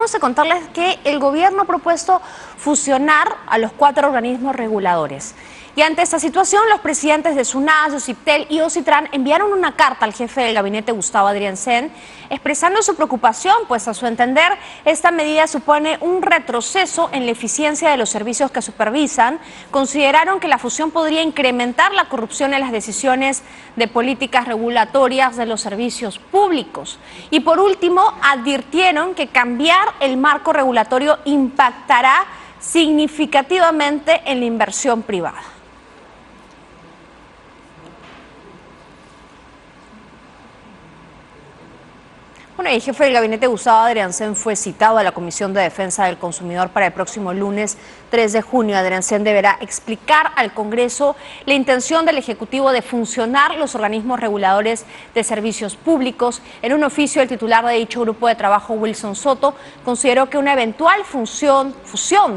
Vamos a contarles que el gobierno ha propuesto fusionar a los 4 organismos reguladores. Y ante esta situación, los presidentes de SUNAS, OCIPTEL y OCITRAN enviaron una carta al jefe del gabinete, Gustavo Adriancén, expresando su preocupación, pues a su entender, esta medida supone un retroceso en la eficiencia de los servicios que supervisan. Consideraron que la fusión podría incrementar la corrupción en las decisiones de políticas regulatorias de los servicios públicos. Y por último, advirtieron que cambiar el marco regulatorio impactará significativamente en la inversión privada. Bueno, el jefe del gabinete, Gustavo Adriancén, fue citado a la Comisión de Defensa del Consumidor para el próximo lunes 3 de junio. Adriancén deberá explicar al Congreso la intención del Ejecutivo de funcionar los organismos reguladores de servicios públicos. En un oficio, el titular de dicho grupo de trabajo, Wilson Soto, consideró que una eventual fusión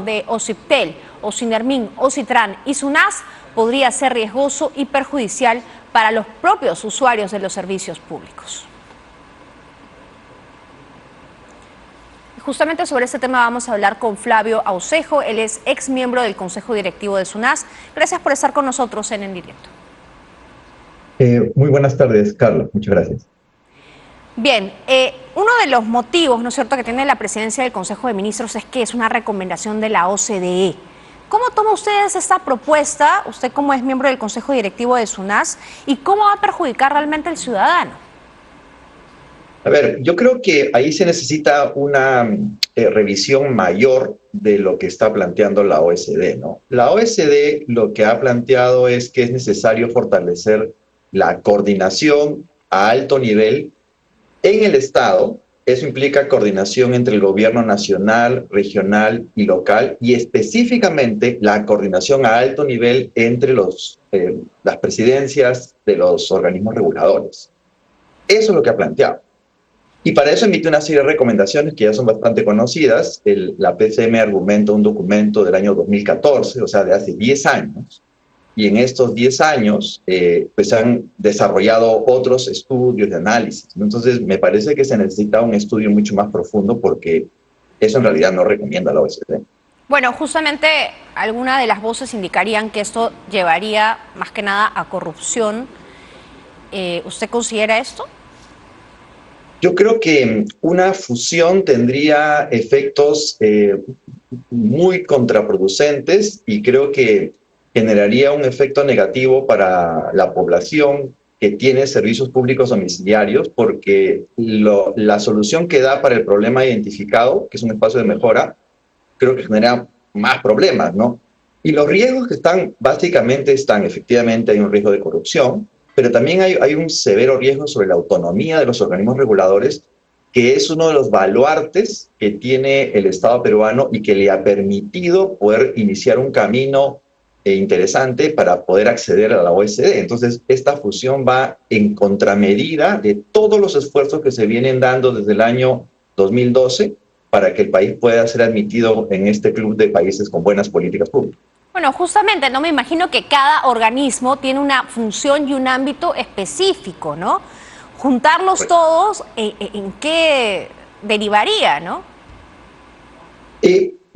de OCIPTEL, OCINERMIN, OCITRAN y SUNAS podría ser riesgoso y perjudicial para los propios usuarios de los servicios públicos. Justamente sobre este tema vamos a hablar con Flavio Aucejo. Él es ex miembro del Consejo Directivo de SUNAS. Gracias por estar con nosotros en Directo. Muy buenas tardes, Carlos. Muchas gracias. Bien, uno de los motivos, ¿no es cierto?, que tiene la presidencia del Consejo de Ministros es que es una recomendación de la OCDE. ¿Cómo toma ustedes esta propuesta, usted como es miembro del Consejo Directivo de SUNAS, y cómo va a perjudicar realmente al ciudadano? A ver, yo creo que ahí se necesita una revisión mayor de lo que está planteando la OSD, ¿no? La OSD lo que ha planteado es que es necesario fortalecer la coordinación a alto nivel en el Estado. Eso implica coordinación entre el gobierno nacional, regional y local, y específicamente la coordinación a alto nivel entre las presidencias de los organismos reguladores. Eso es lo que ha planteado. Y para eso emite una serie de recomendaciones que ya son bastante conocidas. La PCM argumenta un documento del año 2014, o sea, de hace 10 años. Y en estos 10 años, pues han desarrollado otros estudios de análisis. Entonces, me parece que se necesita un estudio mucho más profundo porque eso en realidad no recomienda la OSD. Bueno, justamente algunas de las voces indicarían que esto llevaría más que nada a corrupción. ¿Usted considera esto? Yo creo que una fusión tendría efectos muy contraproducentes y creo que generaría un efecto negativo para la población que tiene servicios públicos domiciliarios, porque la solución que da para el problema identificado, que es un espacio de mejora, creo que genera más problemas, ¿no? Y los riesgos que básicamente efectivamente hay un riesgo de corrupción, pero también hay un severo riesgo sobre la autonomía de los organismos reguladores, que es uno de los baluartes que tiene el Estado peruano y que le ha permitido poder iniciar un camino interesante para poder acceder a la OSD. Entonces, esta fusión va en contramedida de todos los esfuerzos que se vienen dando desde el año 2012 para que el país pueda ser admitido en este club de países con buenas políticas públicas. Bueno, justamente, no me imagino que cada organismo tiene una función y un ámbito específico, ¿no? Juntarlos todos, ¿en qué derivaría, no?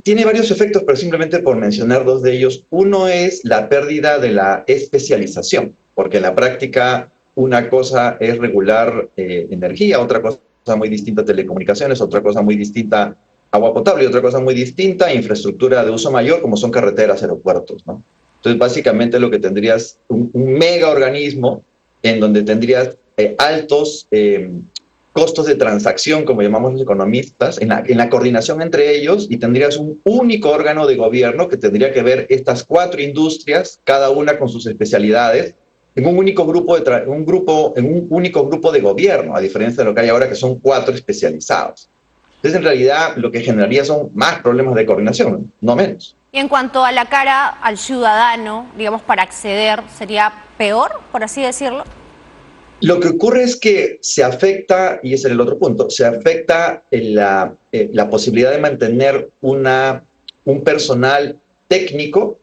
Tiene varios efectos, pero simplemente por mencionar dos de ellos. Uno es la pérdida de la especialización, porque en la práctica una cosa es regular energía, otra cosa muy distinta telecomunicaciones, otra cosa muy distinta agua potable y otra cosa muy distinta, infraestructura de uso mayor, como son carreteras, aeropuertos, ¿no? Entonces, básicamente lo que tendrías un mega organismo en donde tendrías altos costos de transacción, como llamamos los economistas, en la coordinación entre ellos, y tendrías un único órgano de gobierno que tendría que ver estas 4 industrias, cada una con sus especialidades, en un único grupo de gobierno, a diferencia de lo que hay ahora, que son 4 especializados. Entonces, en realidad, lo que generaría son más problemas de coordinación, no menos. Y en cuanto a la cara al ciudadano, digamos, para acceder, ¿sería peor, por así decirlo? Lo que ocurre es que se afecta, y ese es el otro punto, se afecta la posibilidad de mantener un personal técnico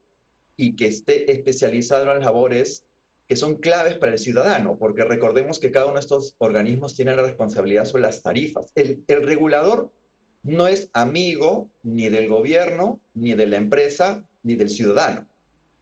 y que esté especializado en las labores que son claves para el ciudadano, porque recordemos que cada uno de estos organismos tiene la responsabilidad sobre las tarifas. El regulador no es amigo ni del gobierno, ni de la empresa, ni del ciudadano.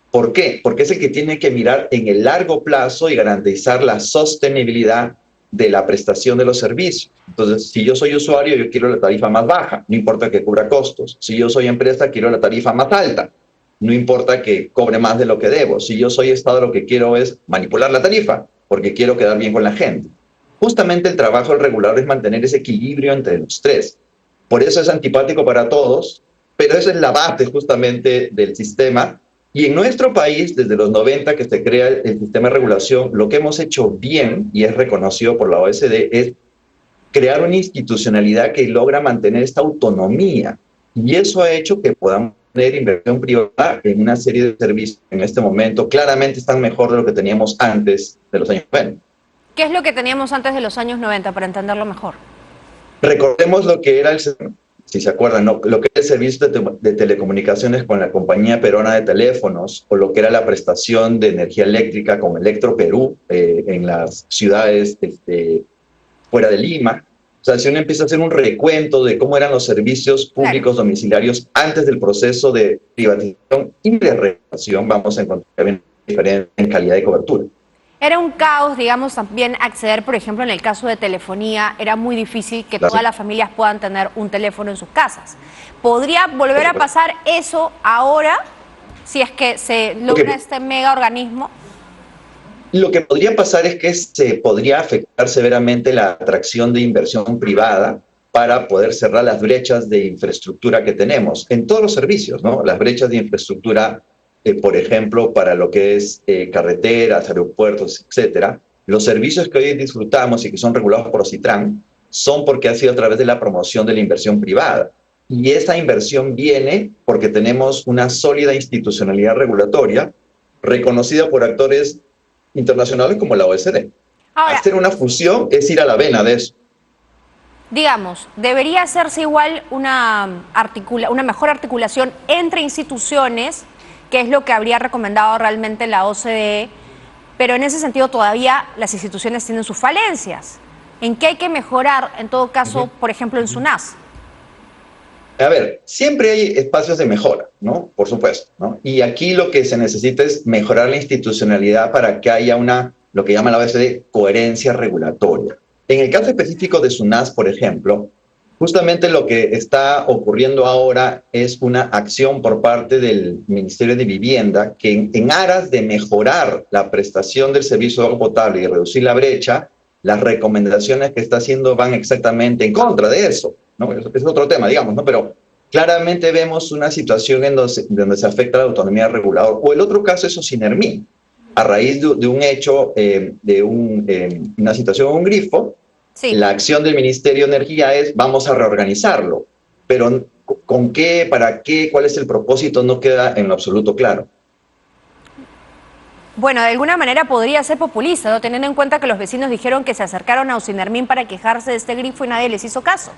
¿Por qué? Porque es el que tiene que mirar en el largo plazo y garantizar la sostenibilidad de la prestación de los servicios. Entonces, si yo soy usuario, yo quiero la tarifa más baja, no importa que cubra costos. Si yo soy empresa, quiero la tarifa más alta, no importa que cobre más de lo que debo. Si yo soy Estado, lo que quiero es manipular la tarifa, porque quiero quedar bien con la gente. Justamente el trabajo del regulador es mantener ese equilibrio entre los tres. Por eso es antipático para todos, pero esa es la base justamente del sistema. Y en nuestro país, desde los 90 que se crea el sistema de regulación, lo que hemos hecho bien, y es reconocido por la OECD, es crear una institucionalidad que logra mantener esta autonomía. Y eso ha hecho que podamos tener inversión privada en una serie de servicios en este momento. Claramente están mejor de lo que teníamos antes de los años 90. ¿Qué es lo que teníamos antes de los años 90 para entenderlo mejor? Recordemos lo que era el, si se acuerdan, ¿no? Lo que era el servicio de telecomunicaciones con la compañía peruana de teléfonos, o lo que era la prestación de energía eléctrica con Electroperú en las ciudades fuera de Lima. O sea, si uno empieza a hacer un recuento de cómo eran los servicios públicos domiciliarios antes del proceso de privatización y de regulación, vamos a encontrar una diferencia en calidad de cobertura. Era un caos, digamos, también acceder, por ejemplo, en el caso de telefonía, era muy difícil que todas las familias puedan tener un teléfono en sus casas. ¿Podría volver a pasar eso ahora, si es que se logra este mega organismo? Lo que podría pasar es que se podría afectar severamente la atracción de inversión privada para poder cerrar las brechas de infraestructura que tenemos en todos los servicios, ¿no? Las brechas de infraestructura, por ejemplo, para lo que es carreteras, aeropuertos, etcétera. Los servicios que hoy disfrutamos y que son regulados por OCITRAN son porque ha sido a través de la promoción de la inversión privada. Y esa inversión viene porque tenemos una sólida institucionalidad regulatoria reconocida por actores internacionales como la OECD. Ahora, hacer una fusión es ir a la vena de eso. Digamos, debería hacerse igual una mejor articulación entre instituciones, que es lo que habría recomendado realmente la OCDE, pero en ese sentido todavía las instituciones tienen sus falencias. ¿En qué hay que mejorar, en todo caso, por ejemplo, en SUNAS? A ver, siempre hay espacios de mejora, ¿no? Por supuesto, ¿no? Y aquí lo que se necesita es mejorar la institucionalidad para que haya lo que llama la OECD, coherencia regulatoria. En el caso específico de SUNAS, por ejemplo, justamente lo que está ocurriendo ahora es una acción por parte del Ministerio de Vivienda que en aras de mejorar la prestación del servicio de agua potable y reducir la brecha, las recomendaciones que está haciendo van exactamente en contra de eso, ¿no? Es otro tema, digamos, ¿no? Pero claramente vemos una situación en donde se afecta la autonomía del regulador. O el otro caso es Ocinermí, a raíz de un hecho, una situación en un grifo. Sí. La acción del Ministerio de Energía es vamos a reorganizarlo, pero ¿con qué, para qué, cuál es el propósito? No queda en lo absoluto claro. Bueno, de alguna manera podría ser populista, ¿no? Teniendo en cuenta que los vecinos dijeron que se acercaron a Ocinermín para quejarse de este grifo y nadie les hizo caso.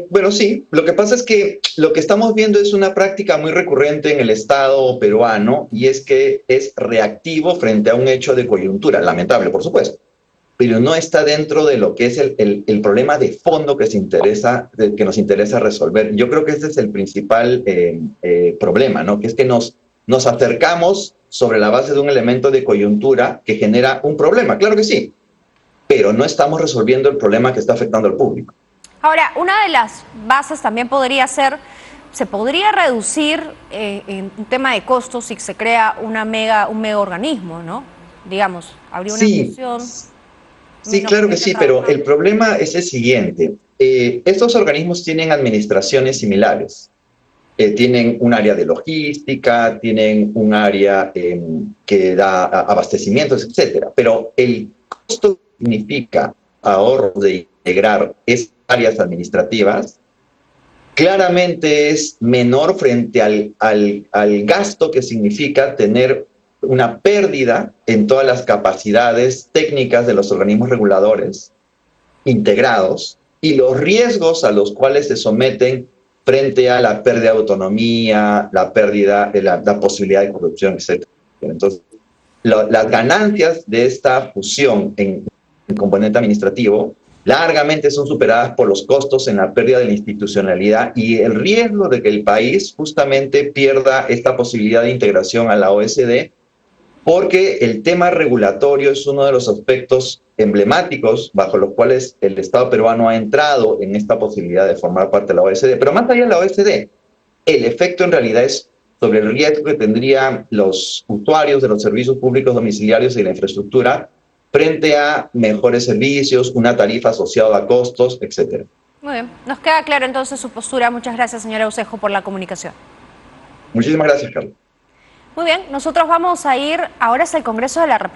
Bueno, sí, lo que pasa es que lo que estamos viendo es una práctica muy recurrente en el Estado peruano, y es que es reactivo frente a un hecho de coyuntura, lamentable, por supuesto, pero no está dentro de lo que es el problema de fondo que nos interesa resolver. Yo creo que ese es el principal problema, ¿no? Que es que nos acercamos sobre la base de un elemento de coyuntura que genera un problema, claro que sí, pero no estamos resolviendo el problema que está afectando al público. Ahora, una de las bases también podría ser, se podría reducir en un tema de costos si se crea un mega organismo, ¿no? Digamos, habría una función... Sí, claro que sí, pero el problema es el siguiente. Estos organismos tienen administraciones similares. Tienen un área de logística, tienen un área que da abastecimientos, etcétera. Pero el costo que significa ahorro de integrar esas áreas administrativas claramente es menor frente al gasto que significa tener una pérdida en todas las capacidades técnicas de los organismos reguladores integrados y los riesgos a los cuales se someten frente a la pérdida de autonomía, la pérdida de la posibilidad de corrupción, etc. Entonces, las ganancias de esta fusión en el componente administrativo largamente son superadas por los costos en la pérdida de la institucionalidad y el riesgo de que el país justamente pierda esta posibilidad de integración a la OSD, porque el tema regulatorio es uno de los aspectos emblemáticos bajo los cuales el Estado peruano ha entrado en esta posibilidad de formar parte de la OSD. Pero más allá de la OSD, el efecto en realidad es sobre el riesgo que tendrían los usuarios de los servicios públicos domiciliarios y la infraestructura frente a mejores servicios, una tarifa asociada a costos, etcétera. Muy bien, nos queda claro entonces su postura. Muchas gracias, señora Ucejo, por la comunicación. Muchísimas gracias, Carlos. Muy bien, nosotros vamos a ir ahora hasta el Congreso de la República.